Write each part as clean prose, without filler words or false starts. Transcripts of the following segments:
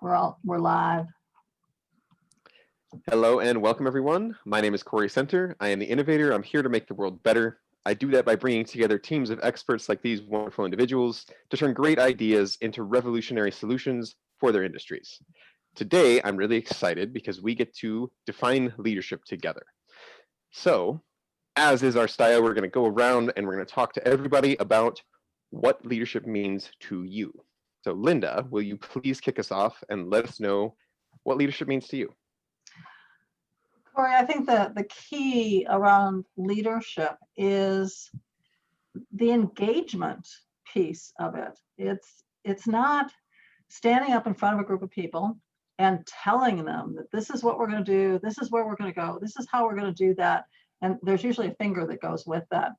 We're live. Hello and welcome everyone. My name is Cory Center. I am the innovator. I'm here to make the world better. I do that by bringing together teams of experts like these wonderful individuals to turn great ideas into revolutionary solutions for their industries. Today, I'm really excited because we get to define leadership together. So, as is our style, we're going to go around and we're going to talk to everybody about what leadership means to you. So, Linda, will you please kick us off and let us know what leadership means to you? Cory, I think that the key around leadership is the engagement piece of it. It's not standing up in front of a group of people and telling them that this is what we're going to do, this is where we're going to go, this is how we're going to do that. And there's usually a finger that goes with that.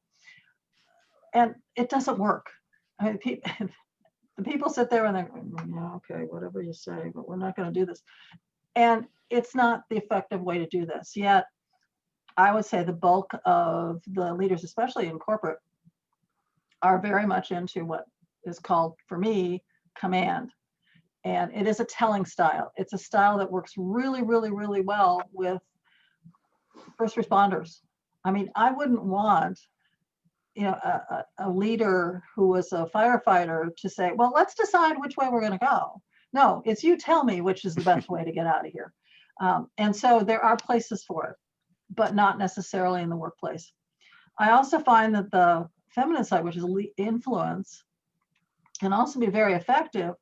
And it doesn't work. I mean, the people sit there and they're, yeah, okay, whatever you say, but we're not going to do this. And it's not the effective way to do this. Yet, I would say the bulk of the leaders, especially in corporate, are very much into what is called, for me, command. And it is a telling style. It's a style that works really, really, really well with first responders. I mean, I wouldn't want, a leader who was a firefighter to say, well, let's decide which way we're going to go. No, it's you tell me which is the best way to get out of here. And so there are places for it, but not necessarily in the workplace. I also find that the feminine side, which is influence, can also be very effective,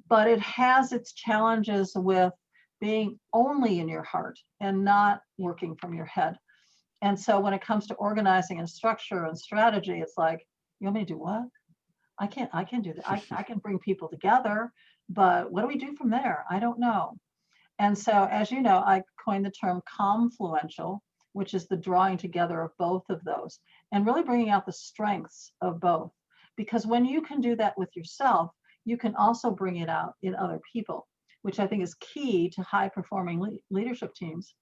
but it has its challenges with being only in your heart and not working from your head. And so when it comes to organizing and structure and strategy, it's like, you want me to do what? I can't do that. I can bring people together, but what do we do from there? I don't know. And so, as you know, I coined the term confluential, which is the drawing together of both of those and really bringing out the strengths of both. Because when you can do that with yourself, you can also bring it out in other people, which I think is key to high performing leadership teams.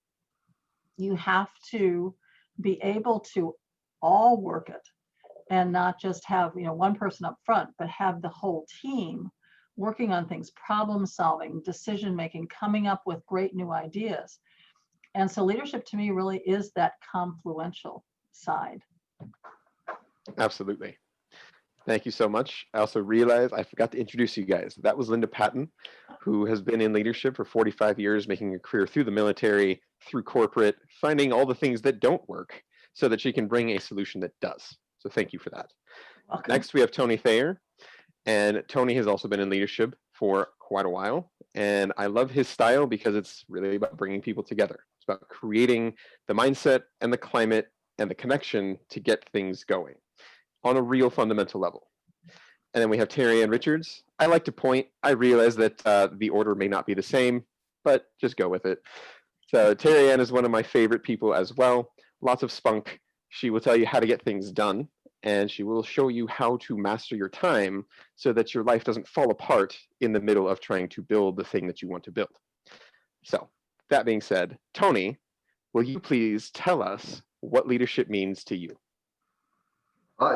You have to be able to all work it and not just have, one person up front, but have the whole team working on things, problem solving, decision making, coming up with great new ideas. And so leadership to me really is that confluential side. Absolutely. Thank you so much. I also realized I forgot to introduce you guys. That was Linda Patten, who has been in leadership for 45 years, making a career through the military, through corporate, finding all the things that don't work so that she can bring a solution that does. So thank you for that. Welcome. Next, we have Tony Thayer. And Tony has also been in leadership for quite a while. And I love his style because it's really about bringing people together. It's about creating the mindset and the climate and the connection to get things going on a real fundamental level. And then we have Terri-Ann Richards. I like to point, I realize that the order may not be the same, but just go with it. So Terri-Ann is one of my favorite people as well. Lots of spunk. She will tell you how to get things done, and she will show you how to master your time so that your life doesn't fall apart in the middle of trying to build the thing that you want to build. So that being said, Tony, will you please tell us what leadership means to you?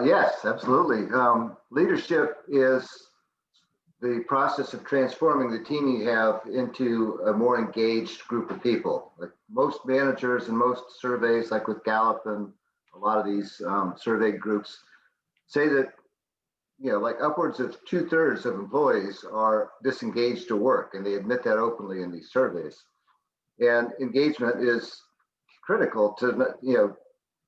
Yes, absolutely. Leadership is the process of transforming the team you have into a more engaged group of people. Like most managers and most surveys, like with Gallup and a lot of these survey groups, say that like upwards of 2/3 of employees are disengaged to work, and they admit that openly in these surveys. And engagement is critical to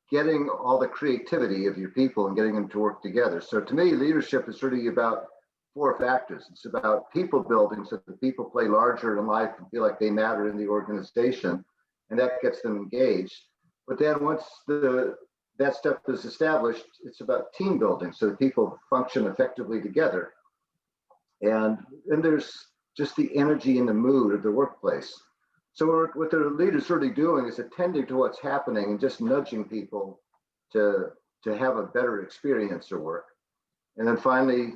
getting all the creativity of your people and getting them to work together. So to me, leadership is really about 4 factors. It's about people building so that people play larger in life and feel like they matter in the organization, and that gets them engaged. But then once that stuff is established, it's about team building so that people function effectively together. And then there's just the energy and the mood of the workplace. So what the leader's really doing is attending to what's happening and just nudging people to have a better experience or work. And then finally,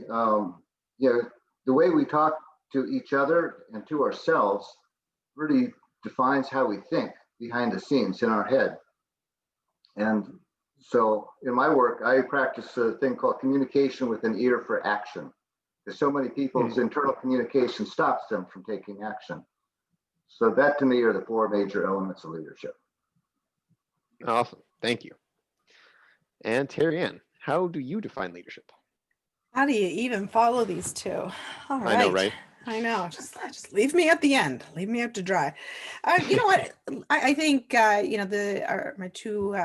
the way we talk to each other and to ourselves really defines how we think behind the scenes in our head. And so in my work, I practice a thing called communication with an ear for action. because so many people's internal communication stops them from taking action. So that to me are the four major elements of leadership. Awesome. Thank you. And Terri-Ann, how do you define leadership? How do you even follow these two? All right. I know, right? I know. Just leave me at the end. Leave me out to dry. You know what? I think my two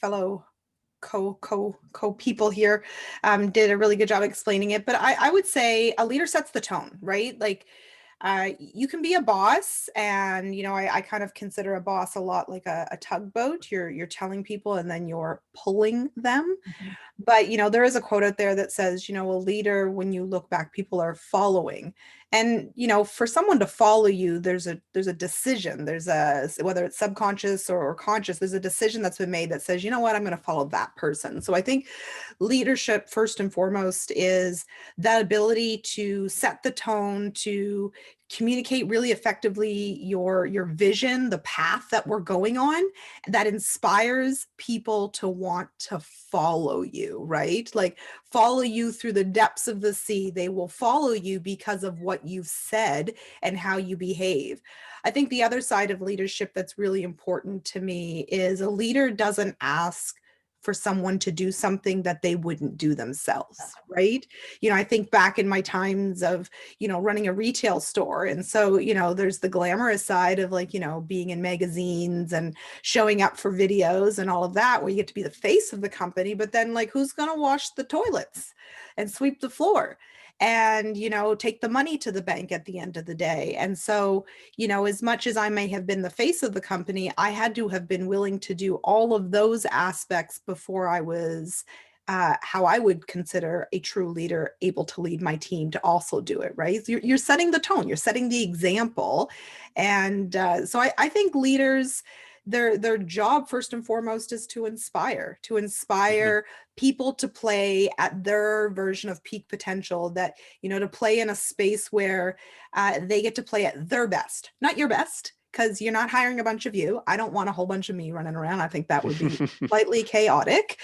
fellow co people here did a really good job explaining it. But I would say a leader sets the tone, right? Like you can be a boss, and I kind of consider a boss a lot like a tugboat. You're telling people and then you're pulling them. Mhm. But there is a quote out there that says, a leader, when you look back, people are following. And for someone to follow you, there's a decision. There's whether it's subconscious or conscious, there's a decision that's been made that says, you know what, I'm going to follow that person. So I think leadership, first and foremost, is that ability to set the tone, to communicate really effectively your vision, the path that we're going on, that inspires people to want to follow you, right? Like follow you through the depths of the sea. They will follow you because of what you've said and how you behave. I think the other side of leadership that's really important to me is a leader doesn't ask for someone to do something that they wouldn't do themselves, right? I think back in my times of, running a retail store. And so, there's the glamorous side of like, being in magazines and showing up for videos and all of that, where you get to be the face of the company, but then like, who's going to wash the toilets and sweep the floor and, take the money to the bank at the end of the day? And so, as much as I may have been the face of the company, I had to have been willing to do all of those aspects before I was how I would consider a true leader, able to lead my team to also do it, right? You're setting the tone, you're setting the example. And so I think leaders, their job first and foremost is to inspire people to play at their version of peak potential, that, to play in a space where they get to play at their best, not your best, because you're not hiring a bunch of you. I don't want a whole bunch of me running around. I think that would be slightly chaotic.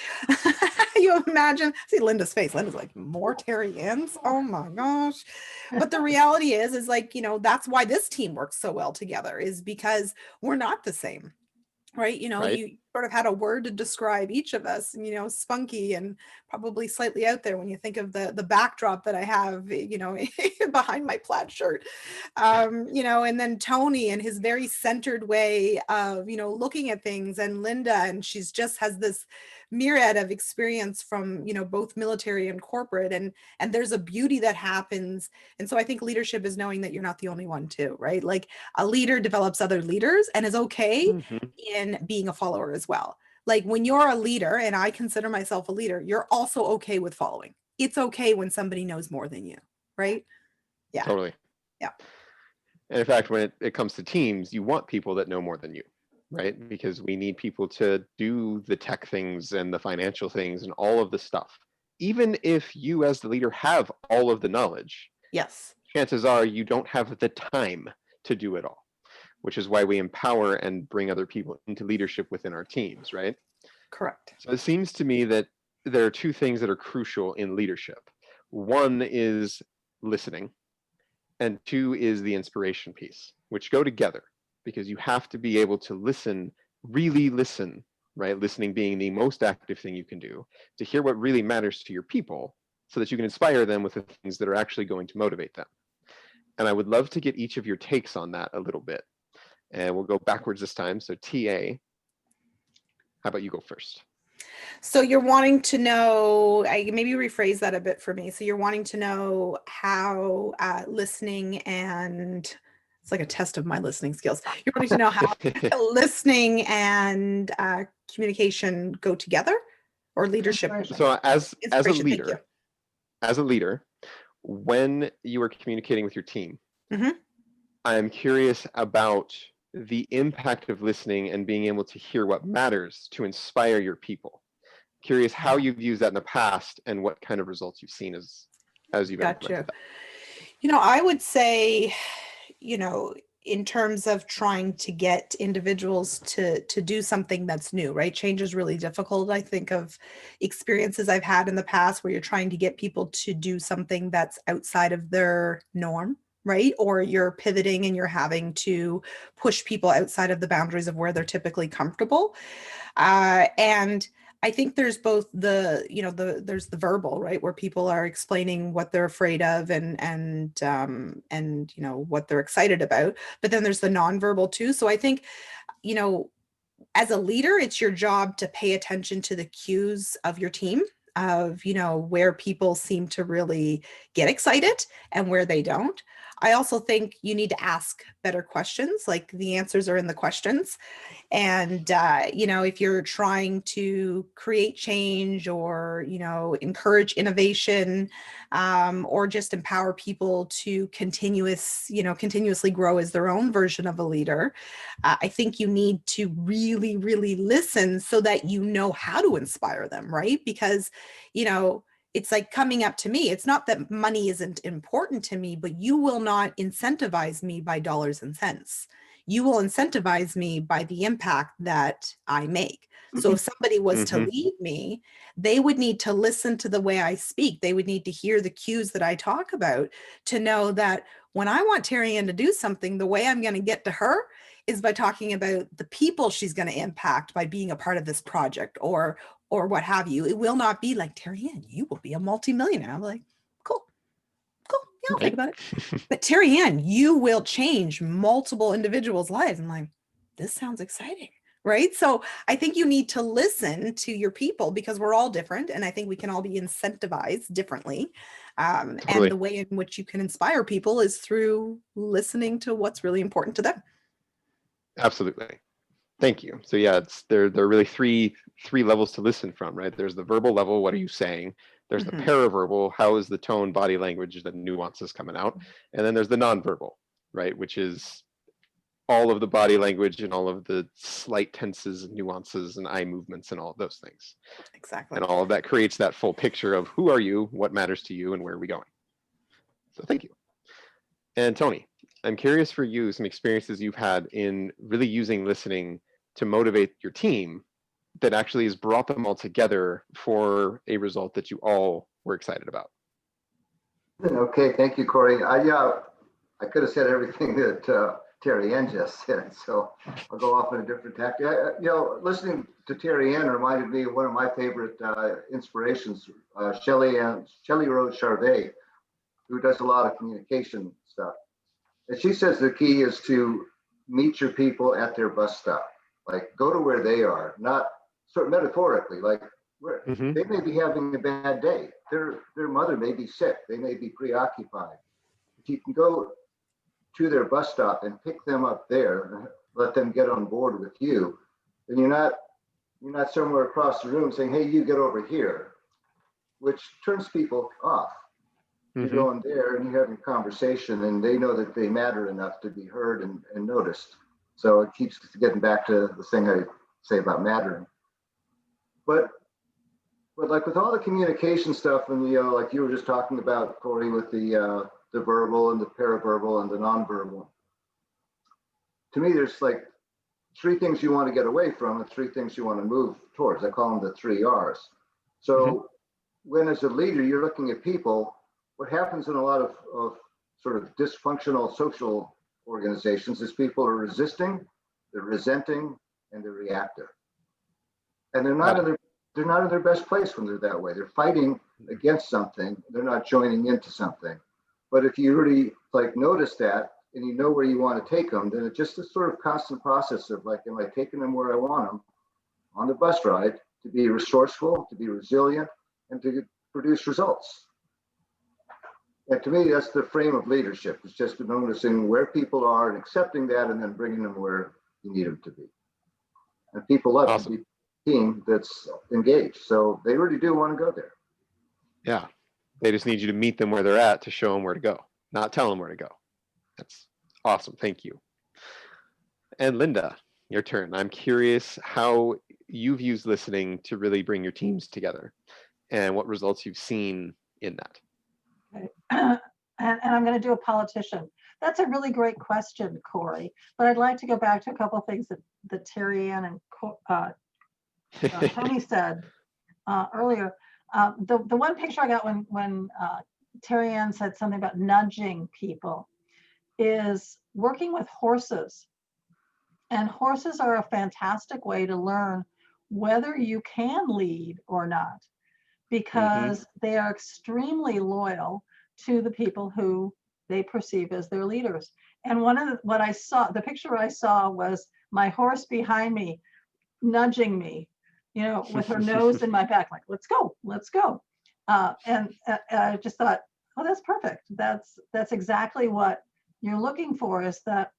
You imagine, see Linda's face. Linda's like, more Terri-Ann's? Oh my gosh. But the reality is like, that's why this team works so well together, is because we're not the same. Right. Right. You sort of had a word to describe each of us, and, spunky and probably slightly out there when you think of the backdrop that I have, behind my plaid shirt, and then Tony and his very centered way of, looking at things, and Linda, and she's just has this myriad of experience from, both military and corporate, and there's a beauty that happens. And so I think leadership is knowing that you're not the only one too, right? Like a leader develops other leaders and is okay in being a follower as well. Like when you're a leader, and I consider myself a leader, you're also okay with following. It's okay when somebody knows more than you, right? Yeah. Totally. Yeah. And in fact, when it comes to teams, you want people that know more than you, right? Because we need people to do the tech things and the financial things and all of the stuff. Even if you as the leader have all of the knowledge, Yes, chances are you don't have the time to do it all, which is why we empower and bring other people into leadership within our teams, right? correct. So it seems to me that there are two things that are crucial in leadership. One is listening, and two is the inspiration piece, which go together, because you have to be able to listen, really listen, right? Listening being the most active thing you can do, to hear what really matters to your people, so that you can inspire them with the things that are actually going to motivate them. And I would love to get each of your takes on that a little bit. And we'll go backwards this time. So TA, how about you go first? So you're wanting to know, I maybe rephrase that a bit for me. So you're wanting to know how listening, and it's like a test of my listening skills. You're wanting to know how listening and communication go together, or leadership. So as a Inspiration, thank you. leader, when you are communicating with your team, Mhm. I'm curious about the impact of listening and being able to hear what matters to inspire your people. Curious how you've used that in the past and what kind of results you've seen as you've implemented Gotcha. that. I would say, in terms of trying to get individuals to do something that's new, right? Change is really difficult. I think of experiences I've had in the past where you're trying to get people to do something that's outside of their norm, right? Or you're pivoting and you're having to push people outside of the boundaries of where they're typically comfortable. And I think there's both there's the verbal, right, where people are explaining what they're afraid of and what they're excited about. But then there's the nonverbal too. So I think, as a leader, it's your job to pay attention to the cues of your team, of where people seem to really get excited and where they don't. I also think you need to ask better questions, like the answers are in the questions. And, if you're trying to create change or, encourage innovation, or just empower people to continuously grow as their own version of a leader, I think you need to really, really listen so that you know how to inspire them, right? Because, it's like coming up to me. It's not that money isn't important to me, but you will not incentivize me by dollars and cents. You will incentivize me by the impact that I make. So if somebody was to lead me, they would need to listen to the way I speak. They would need to hear the cues that I talk about to know that when I want Terri-Ann to do something, the way I'm going to get to her is by talking about the people she's going to impact by being a part of this project or what have you. It will not be like, Terri-Ann, you will be a multimillionaire. I'm like, cool. Yeah, I'll think about it. But Terri-Ann, you will change multiple individuals' lives. I'm like, this sounds exciting, right? So I think you need to listen to your people because we're all different. And I think we can all be incentivized differently. Totally. And the way in which you can inspire people is through listening to what's really important to them. Absolutely. Thank you. So yeah, there are really three levels to listen from, right? There's the verbal level, what are you saying? There's the paraverbal, how is the tone, body language, the nuances coming out? And then there's the nonverbal, right? Which is all of the body language and all of the slight tenses and nuances and eye movements and all of those things. Exactly. And all of that creates that full picture of who are you, what matters to you, and where are we going? So thank you. And Tony, I'm curious for you, some experiences you've had in really using listening to motivate your team that actually has brought them all together for a result that you all were excited about. Okay, thank you, Cory. I could have said everything that Terri-Ann just said, so I'll go off on a different tack. Listening to Terri-Ann reminded me of one of my favorite inspirations, Shelley Rose Charvet, who does a lot of communication stuff. And she says the key is to meet your people at their bus stop. Like, go to where they are, not sort of metaphorically, like they may be having a bad day. Their mother may be sick. They may be preoccupied. If you can go to their bus stop and pick them up there, let them get on board with you, then you're not somewhere across the room saying, hey, you get over here, which turns people off. You're going there and you're having a conversation and they know that they matter enough to be heard and noticed. So it keeps getting back to the thing I say about mattering. But like with all the communication stuff, and like you were just talking about, Cory, with the verbal and the paraverbal and the nonverbal. To me, there's like three things you want to get away from and three things you want to move towards. I call them the 3 R's. So when as a leader, you're looking at people, what happens in a lot of sort of dysfunctional social organizations is people are resisting, they're resenting, and they're reactive. And they're not in their best place when they're that way. They're fighting against something. They're not joining into something. But if you really like notice that and you know where you want to take them, then it's just a sort of constant process of like, am I taking them where I want them on the bus ride to be resourceful, to be resilient, and to produce results. And to me, that's the frame of leadership. It's just noticing where people are and accepting that and then bringing them where you need them to be. And people love to be a team that's engaged. So they really do want to go there. Yeah. They just need you to meet them where they're at to show them where to go, not tell them where to go. That's awesome. Thank you. And Linda, your turn. I'm curious how you've used listening to really bring your teams together and what results you've seen in that. Okay. And I'm going to do a politician. That's a really great question, Cory. But I'd like to go back to a couple of things that Terri-Ann and Tony said earlier. The one picture I got when Terri-Ann said something about nudging people is working with horses. And horses are a fantastic way to learn whether you can lead or not, because they are extremely loyal to the people who they perceive as their leaders. And what I saw, the picture I saw was my horse behind me nudging me, with her nose in my back, like, let's go. And I just thought, oh, that's perfect. That's exactly what you're looking for, is that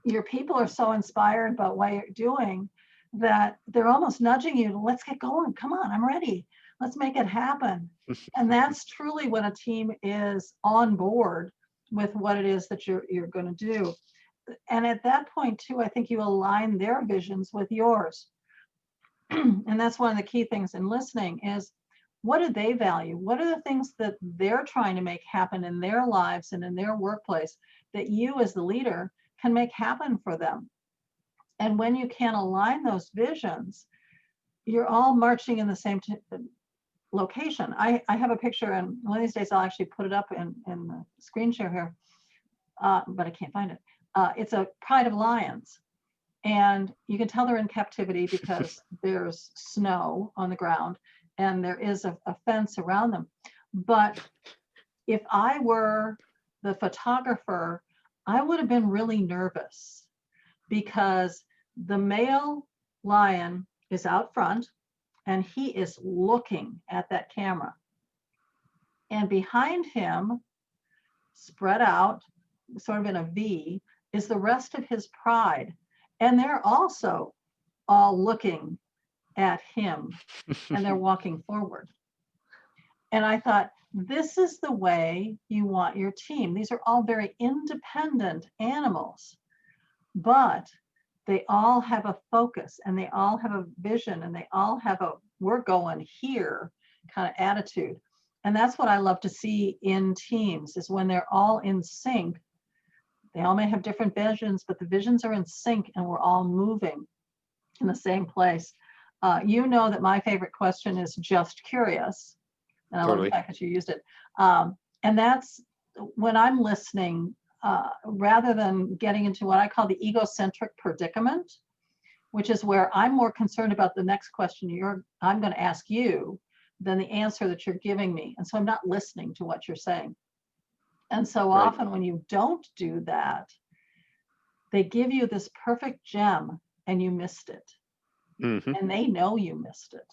your people are so inspired by what you're doing that they're almost nudging you to, let's get going. Come on, I'm ready. Let's make it happen. And that's truly when a team is on board with what it is that you're going to do. And at that point too, I think you align their visions with yours. And that's one of the key things in listening is, what do they value? What are the things that they're trying to make happen in their lives and in their workplace that you as the leader can make happen for them? And when you can align those visions, you're all marching in the same location. I have a picture, and one of these days I'll actually put it up in the screen share here, but I can't find it. It's a pride of lions. And you can tell they're in captivity because there's snow on the ground and there is a fence around them. But if I were the photographer, I would have been really nervous, because the male lion is out front and he is looking at that camera. And behind him, spread out, sort of in a V, is the rest of his pride. And they're also all looking at him and they're walking forward. And I thought, this is the way you want your team. These are all very independent animals, but they all have a focus and they all have a vision and they all have a, we're going here kind of attitude. And that's what I love to see in teams, is when they're all in sync. They all may have different visions, but the visions are in sync and we're all moving in the same place. You know that my favorite question is just curious. And I love the fact that you used it. And that's when I'm listening, rather than getting into what I call the egocentric predicament, which is where I'm more concerned about the next question I'm going to ask you than the answer that you're giving me. And so I'm not listening to what you're saying. And so often when you don't do that, they give you this perfect gem and you missed it. And they know you missed it.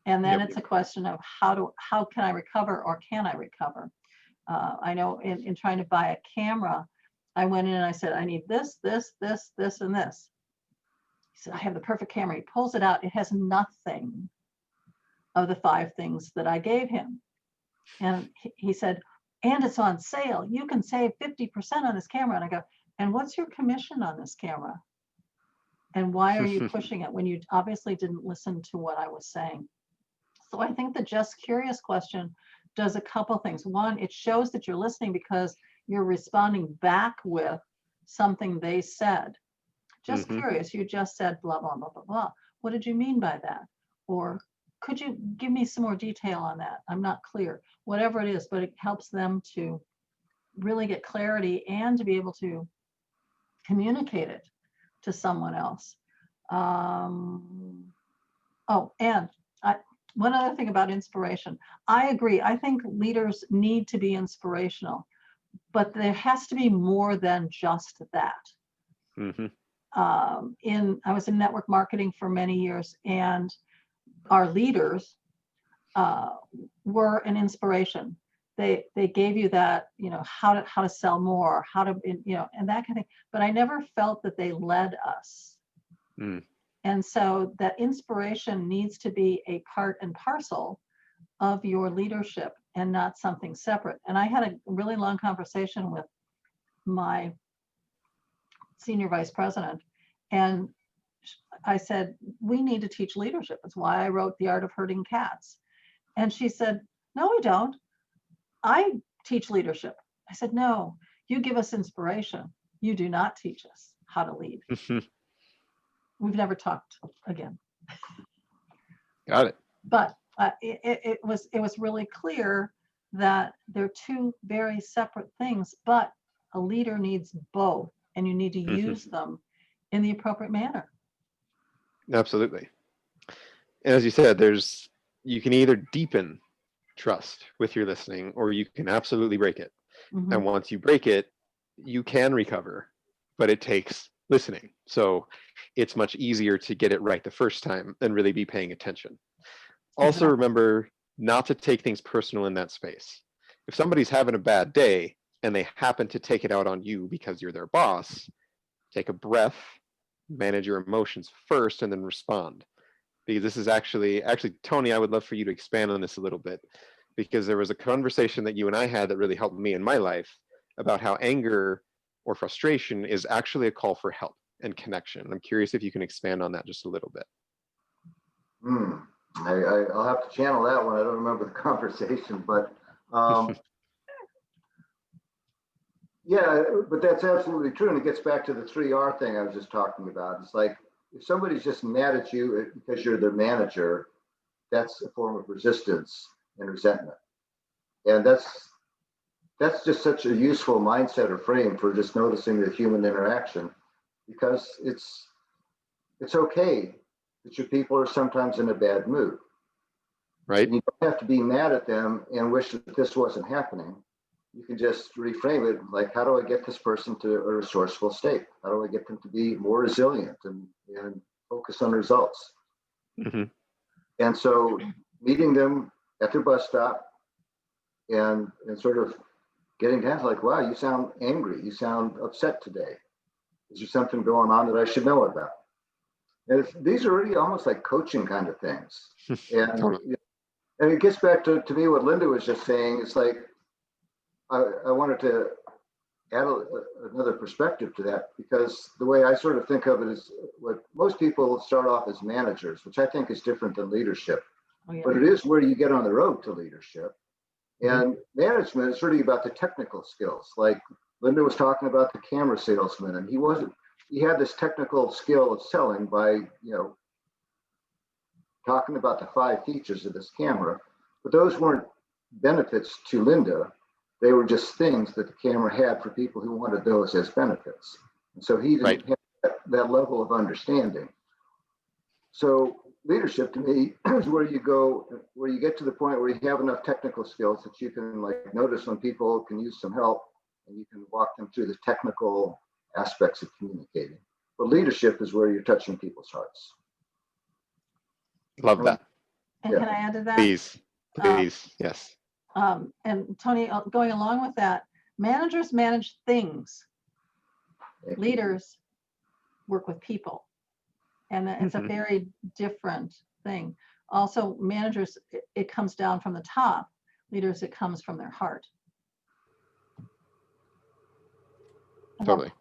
And then it's a question of how can I recover, or can I recover? I know in trying to buy a camera, I went in and I said, I need this, this, this, this, and this. He said, I have the perfect camera. He pulls it out. It has nothing of the 5 things that I gave him. And he said, and it's on sale. You can save 50% on this camera. And I go, and what's your commission on this camera? And why are you pushing it when you obviously didn't listen to what I was saying? So I think the just curious question does a couple things. One, it shows that you're listening because you're responding back with something they said. Just curious, you just said blah, blah, blah, blah, blah. What did you mean by that? Or could you give me some more detail on that? I'm not clear. Whatever it is, but it helps them to really get clarity and to be able to communicate it to someone else. Oh, and one other thing about inspiration. I agree. I think leaders need to be inspirational, but there has to be more than just that. I was in network marketing for many years, and our leaders were an inspiration. They gave you that, how to sell more, how to, and that kind of thing. But I never felt that they led us. And so that inspiration needs to be a part and parcel of your leadership and not something separate. And I had a really long conversation with my senior vice president, and I said, we need to teach leadership. That's why I wrote The Art of Herding Cats. And she said, no, we don't. I teach leadership. I said, no, You give us inspiration. You do not teach us how to lead. We've never talked again. Got it. But it was really clear that they're two very separate things, but a leader needs both, and you need to use them in the appropriate manner. Absolutely. And as you said, you can either deepen trust with your listening, or you can absolutely break it. And once you break it, you can recover, but it takes listening. So it's much easier to get it right the first time and really be paying attention. Also, remember not to take things personal in that space. If somebody's having a bad day and they happen to take it out on you because you're their boss, take a breath, manage your emotions first, and then respond. Because this is actually, Tony, I would love for you to expand on this a little bit, because there was a conversation that you and I had that really helped me in my life about how anger or frustration is actually a call for help and connection. I'm curious if you can expand on that just a little bit. I'll have to channel that one. I don't remember the conversation, but yeah, but that's absolutely true. And it gets back to the 3R thing I was just talking about. It's like, if somebody's just mad at you because you're their manager, that's a form of resistance and resentment. And that's just such a useful mindset or frame for just noticing the human interaction, because it's okay that your people are sometimes in a bad mood. Right. And you don't have to be mad at them and wish that this wasn't happening. You can just reframe it like, how do I get this person to a resourceful state? How do I get them to be more resilient and focus on results? And so meeting them at their bus stop and sort of getting down, like, wow, you sound angry. You sound upset today. Is there something going on that I should know about? And these are really almost like coaching kind of things. And it gets back to me what Linda was just saying. It's like, I wanted to add another perspective to that, because the way I sort of think of it is, what most people start off as managers, which I think is different than leadership. But it is where you get on the road to leadership. And management is really about the technical skills. Like Linda was talking about the camera salesman, and he had this technical skill of selling by, talking about the 5 features of this camera, but those weren't benefits to Linda. They were just things that the camera had for people who wanted those as benefits. And so he didn't have that level of understanding. So leadership to me is where you get to the point where you have enough technical skills that you can like notice when people can use some help, and you can walk them through the technical aspects of communicating. But leadership is where you're touching people's hearts. Love that. And can I add to that? Please, yes. And Tony, going along with that, managers manage things. Leaders work with people. And it's a very different thing. Also, managers, it comes down from the top. Leaders, it comes from their heart. Totally.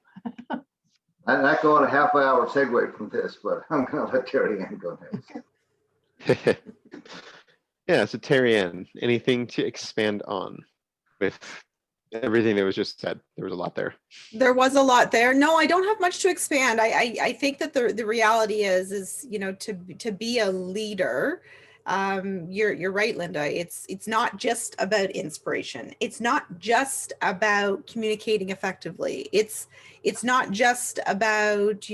I'm not going a half-hour segue from this, but I'm going to let Terri-Ann go next. Yeah, so Terri-Ann, anything to expand on with everything that was just said? There was a lot there. There was a lot there. No, I don't have much to expand. I think that the reality is to be a leader. You're right, Linda. It's not just about inspiration. It's not just about communicating effectively. It's not just about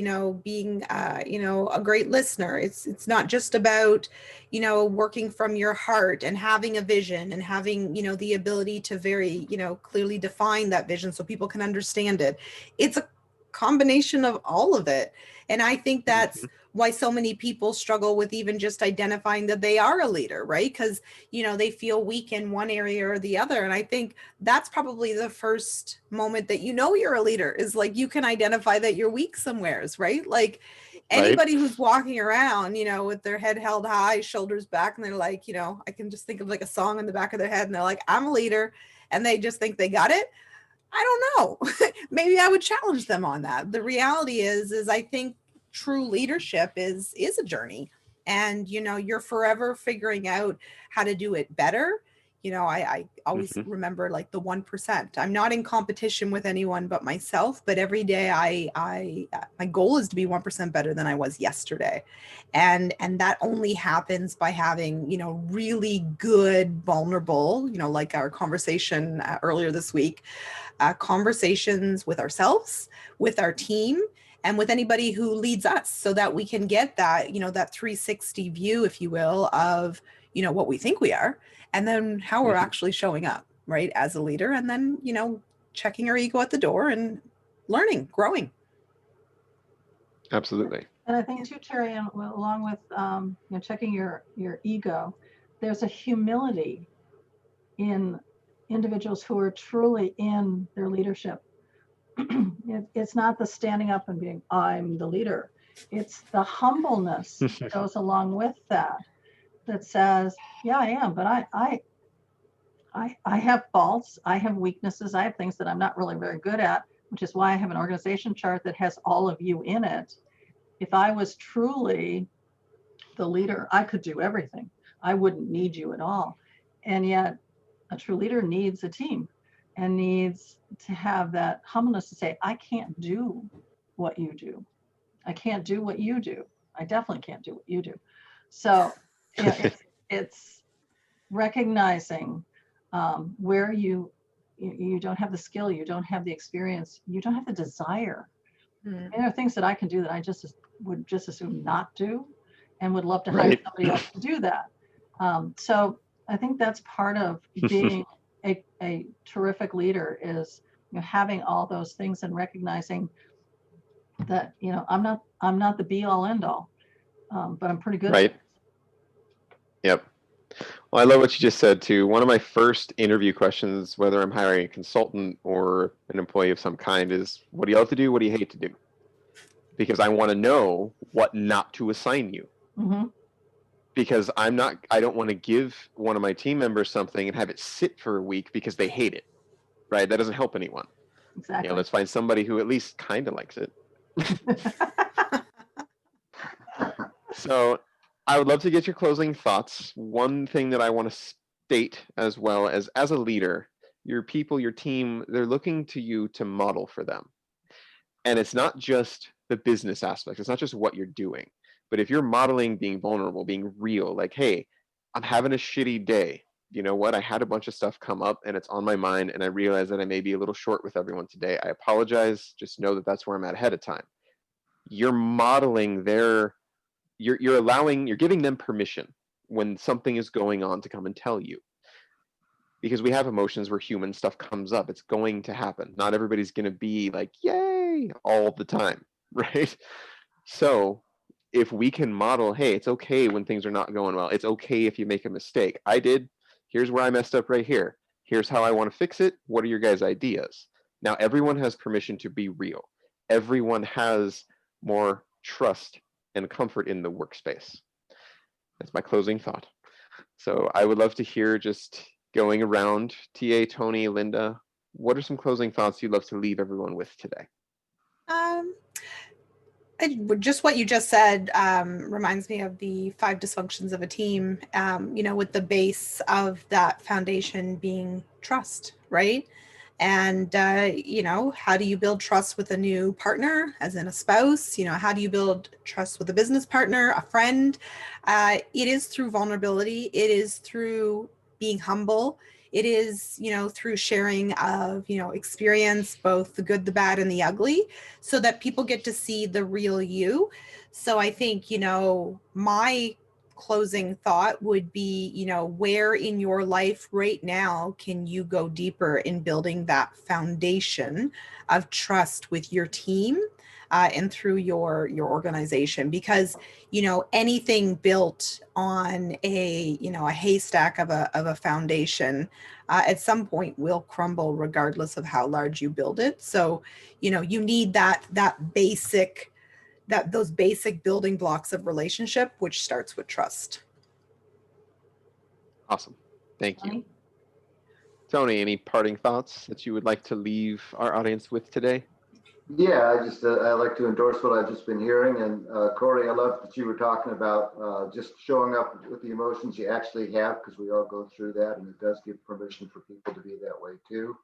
being a great listener. It's not just about working from your heart and having a vision and having the ability to very clearly define that vision so people can understand it. It's a combination of all of it. And I think that's why so many people struggle with even just identifying that they are a leader, right? Because, they feel weak in one area or the other. And I think that's probably the first moment that you're a leader, is like you can identify that you're weak somewheres, right? Like anybody who's walking around, with their head held high, shoulders back, and they're like, I can just think of like a song in the back of their head, and they're like, I'm a leader, and they just think they got it. I don't know. Maybe I would challenge them on that. The reality is I think true leadership is a journey, and you're forever figuring out how to do it better. I always Mhm. remember like the 1%. I'm not in competition with anyone but myself, but every day my goal is to be 1% better than I was yesterday. And that only happens by having, really good, vulnerable, like our conversation earlier this week, conversations with ourselves, with our team, and with anybody who leads us, so that we can get that, that 360 view, if you will, of, what we think we are, and then how we're Mhm. actually showing up, right, as a leader, and then, checking our ego at the door and learning, growing. Absolutely. And I think too, Terry, and along with checking your ego, there's a humility in individuals who are truly in their leadership. It's not the standing up and being, I'm the leader. It's the humbleness that goes along with that says, yeah, I am, but I have faults, I have weaknesses, I have things that I'm not really very good at, which is why I have an organization chart that has all of you in it. If I was truly the leader, I could do everything. I wouldn't need you at all. And yet a true leader needs a team and needs to have that humbleness to say, I can't do what you do. I can't do what you do. I definitely can't do what you do. So it's recognizing where you don't have the skill, you don't have the experience, you don't have the desire. And there are things that I can do that I would just as soon not do, and would love to hire Right. somebody else to do that. So I think that's part of being a terrific leader, is having all those things and recognizing that I'm not the be all end all, but I'm pretty good at Right. it. Yep. Well, I love what you just said too. One of my first interview questions, whether I'm hiring a consultant or an employee of some kind, is what do you love to do? What do you hate to do? Because I want to know what not to assign you. Mm-hmm. Because I don't want to give one of my team members something and have it sit for a week because they hate it. Right? That doesn't help anyone. Exactly. Let's find somebody who at least kind of likes it. So I would love to get your closing thoughts. One thing that I want to state as well as a leader, your people, your team, they're looking to you to model for them. And it's not just the business aspect. It's not just what you're doing. But if you're modeling being vulnerable, being real, like, hey, I'm having a shitty day. You know what? I had a bunch of stuff come up and it's on my mind, and I realize that I may be a little short with everyone today. I apologize. Just know that that's where I'm at ahead of time. You're modeling you're giving them permission when something is going on to come and tell you. Because we have emotions, where human stuff comes up. It's going to happen. Not everybody's going to be like, yay, all the time, right? So if we can model, hey, it's okay when things are not going well. It's okay if you make a mistake. I did. Here's where I messed up right here. Here's how I want to fix it. What are your guys' ideas? Now, everyone has permission to be real. Everyone has more trust and comfort in the workspace. That's my closing thought. So I would love to hear, just going around, TA, Tony, Linda, what are some closing thoughts you'd love to leave everyone with today? Just what you just said reminds me of the 5 dysfunctions of a team, with the base of that foundation being trust, right? And, how do you build trust with a new partner, as in a spouse? How do you build trust with a business partner, a friend? It is through vulnerability. It is through being humble. It is, through sharing of, experience, both the good, the bad, and the ugly, so that people get to see the real you. So I think, my closing thought would be, where in your life right now can you go deeper in building that foundation of trust with your team and through your organization? Because anything built on a haystack of a foundation at some point will crumble, regardless of how large you build it. So you need those basic building blocks of relationship, which starts with trust. Awesome. Thank you. Tony? Tony, any parting thoughts that you would like to leave our audience with today? Yeah, I like to endorse what I've just been hearing. And Cory, I love that you were talking about just showing up with the emotions you actually have, because we all go through that, and it does give permission for people to be that way too.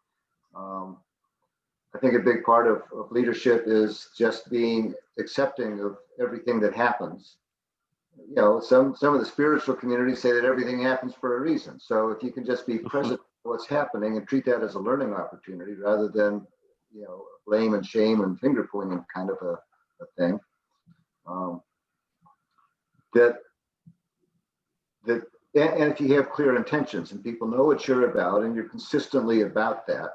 I think a big part of leadership is just being accepting of everything that happens. You know, some of the spiritual communities say that everything happens for a reason. So if you can just be present with what's happening and treat that as a learning opportunity rather than, you know, blame and shame and finger pointing kind of a thing. And if you have clear intentions and people know what you're about and you're consistently about that,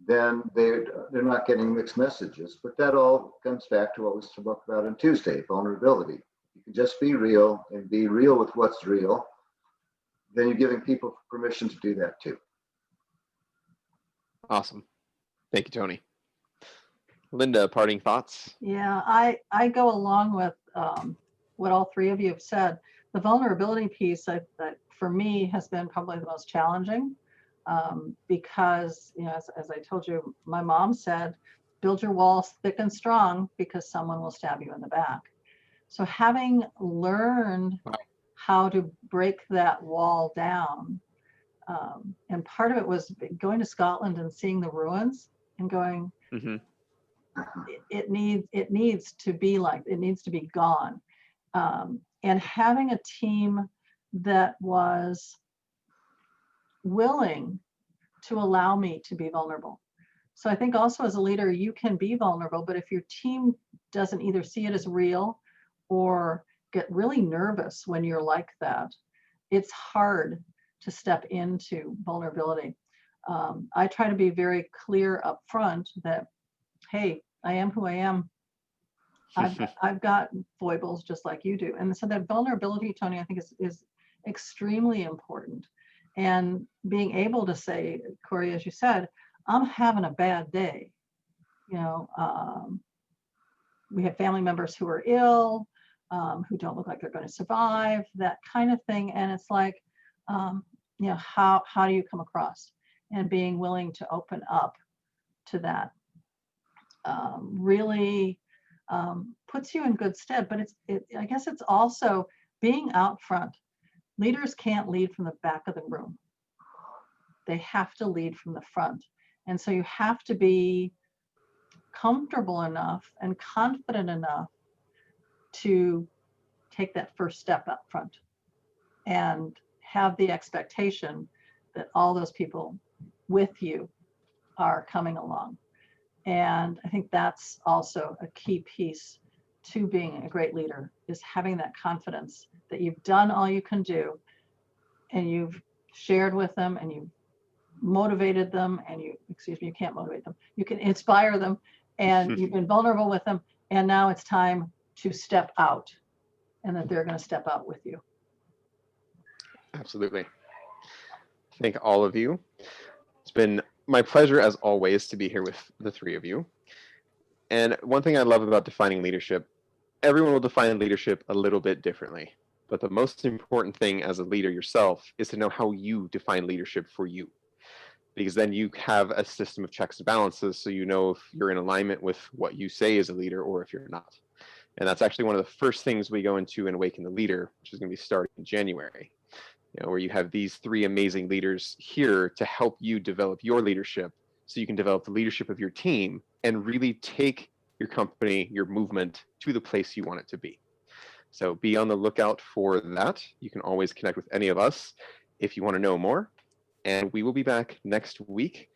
then they're not getting mixed messages. But that all comes back to what we spoke about on Tuesday, vulnerability. You can just be real and be real with what's real. Then you're giving people permission to do that too. Awesome. Thank you, Tony. Linda, parting thoughts? Yeah, I go along with what all three of you have said. The vulnerability piece, that for me has been probably the most challenging, because, you know, as I told you, my mom said, build your walls thick and strong because someone will stab you in the back. So having learned how to break that wall down, and part of it was going to Scotland and seeing the ruins and going, it needs to be like, it needs to be gone. And having a team that was willing to allow me to be vulnerable. So I think also as a leader, you can be vulnerable, but if your team doesn't either see it as real or get really nervous when you're like that, it's hard to step into vulnerability. I try to be very clear up front that, hey, I am who I am. I've got foibles just like you do. And so that vulnerability, Tony, I think is extremely important. And being able to say, Cory, as you said, I'm having a bad day. You know, we have family members who are ill, who don't look like they're going to survive, that kind of thing. And it's like, you know, how do you come across? And being willing to open up to that really puts you in good stead. But I guess it's also being out front. Leaders can't lead from the back of the room. They have to lead from the front. And so you have to be comfortable enough and confident enough to take that first step up front and have the expectation that all those people with you are coming along. And I think that's also a key piece to being a great leader, is having that confidence that you've done all you can do and you've shared with them and you've motivated them and you can't motivate them. You can inspire them and you've been vulnerable with them. And now it's time to step out, and that they're going to step out with you. Absolutely. Thank all of you. It's been my pleasure, as always, to be here with the three of you. And one thing I love about defining leadership, everyone will define leadership a little bit differently. But the most important thing as a leader yourself is to know how you define leadership for you. Because then you have a system of checks and balances, so you know if you're in alignment with what you say as a leader or if you're not. And that's actually one of the first things we go into in Awaken the Leader, which is going to be starting in January. You know, where you have these three amazing leaders here to help you develop your leadership so you can develop the leadership of your team and really take your company, your movement to the place you want it to be. So be on the lookout for that. You can always connect with any of us if you want to know more. And we will be back next week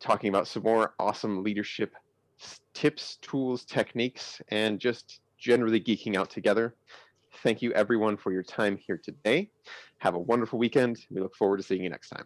talking about some more awesome leadership tips, tools, techniques, and just generally geeking out together. Thank you, everyone, for your time here today. Have a wonderful weekend. We look forward to seeing you next time.